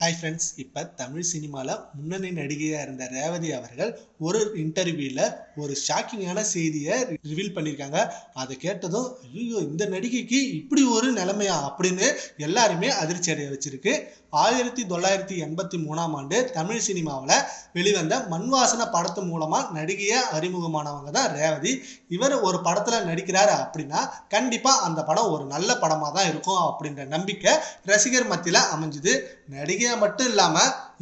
Hi friends. இப்போ தமிழ் சினிமாவில் முன்னணி நடிகையாக இருந்த ரேவதி அவர்கள் ஒரு இன்டர்வியூவில் ஒரு ஷாக்கிங்கான செய்தியை ரிவீல் பண்ணியிருக்காங்க. அதை கேட்டதும் ஐயோ இந்த நடிகைக்கு இப்படி ஒரு நிலைமையா அப்படின்னு எல்லாருமே அதிர்ச்சி அடைய வச்சிருக்கு. 1983 தமிழ் சினிமாவில் வெளிவந்த மண்வாசன படத்து மூலமாக நடிகையை அறிமுகமானவங்க தான் ரேவதி. இவர் ஒரு படத்தில் நடிக்கிறாரு அப்படின்னா கண்டிப்பாக அந்த படம் ஒரு நல்ல படமாக தான் இருக்கும் அப்படின்ற நம்பிக்கை ரசிகர் மத்தியில் அமைஞ்சுது. நடிகையா மட்டும் இல்லாம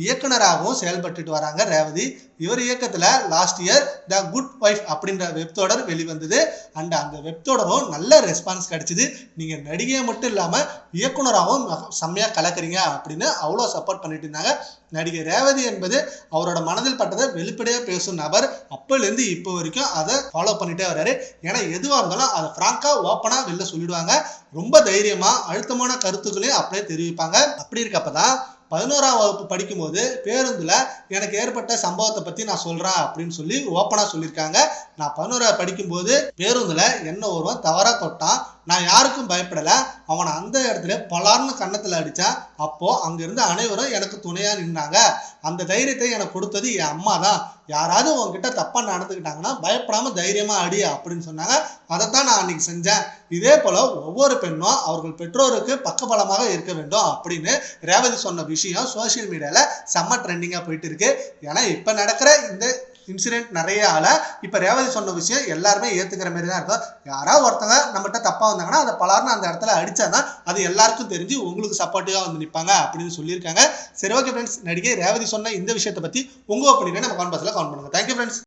இயக்குனராகவும் செயல்பட்டு வராங்க ரேவதி. இவர் இயக்கத்துல last year the good wife அப்படின்ற வெப் தொடர் வெளிவந்தது. அண்ட் அந்த வெப் தொடரும் நல்ல ரெஸ்பான்ஸ் கிடைச்சது. நீங்க நடிகையா மட்டும் இல்லாம இயக்குனராகவும் செம்மையா கலக்குறீங்க அப்படின்னு அவ்வளோ சப்போர்ட் பண்ணிட்டு இருந்தாங்க. நடிகை ரேவதி என்பது அவரோட மனதில் பட்டதை வெளிப்படையா பேசும் நபர். அப்போலேருந்து இப்போ வரைக்கும் அதை ஃபாலோ பண்ணிட்டே வர்றாரு. ஏன்னா எதுவாக இருந்தாலும் அதை ஃப்ராங்கா ஓப்பனா வெளில சொல்லிடுவாங்க. ரொம்ப தைரியமா அழுத்தமான கருத்துக்களையும் அப்படியே தெரிவிப்பாங்க. அப்படி இருக்கப்பதான் 11ஆம் வகுப்பு படிக்கும்போது பேருந்துல எனக்கு ஏற்பட்ட சம்பவத்தை பத்தி நான் சொல்றேன் அப்படின்னு சொல்லி ஓப்பனா சொல்லியிருக்காங்க. நான் 11ஆவது படிக்கும்போது பேருந்துல என்ன ஒருவன் தவறா தொட்டான். நான் யாருக்கும் பயப்படல. அவனை அந்த இடத்துல பலார்னு கன்னத்துல அடிச்சான். அப்போ அங்க இருந்த அனைவரும் எனக்கு துணையா நின்னாங்க. அந்த தைரியத்தை எனக்கு கொடுத்தது என் அம்மா தான். யாராவது உங்ககிட்ட தப்பா நடந்துக்கிட்டாங்கன்னா பயப்படாம தைரியமா அடி அப்படின்னு சொன்னாங்க. அதைத்தான் நான் அன்னைக்கு செஞ்சேன். இதே போல ஒவ்வொரு பெண்ணும் அவர்கள் பெற்றோருக்கு பக்கபலமாக இருக்க வேண்டும் அப்படின்னு ரேவதி சொன்ன விஷயம் சோசியல் மீடியால செம்ம ட்ரெண்டிங்கா போயிட்டு இருக்கு. ஏன்னா இப்ப நடக்கிற இந்த இன்சிடென்ட் நிறைய இப்ப ரேவதி சொன்ன விஷயம் எல்லாருமே ஏத்துக்கிற மாதிரி தான் இருக்கும். யாராவது ஒருத்தவங்க நம்மகிட்ட தப்பா வந்தாங்கன்னா அதை பலர்னு அந்த இடத்துல அடிச்சாதான் அது எல்லாருக்கும் தெரிஞ்சு உங்களுக்கு சப்போர்ட்டிவா வந்து நிற்பாங்க அப்படின்னு சொல்லியிருக்காங்க. சரி, ஓகே ஃப்ரெண்ட்ஸ், நடிகை ரேவதி சொன்ன இந்த விஷயத்தை பத்தி உங்க ஒப்பீனியனை நம்ம கமெண்ட் பாக்ஸ்ல கமெண்ட் பண்ணுங்க. Thank you friends.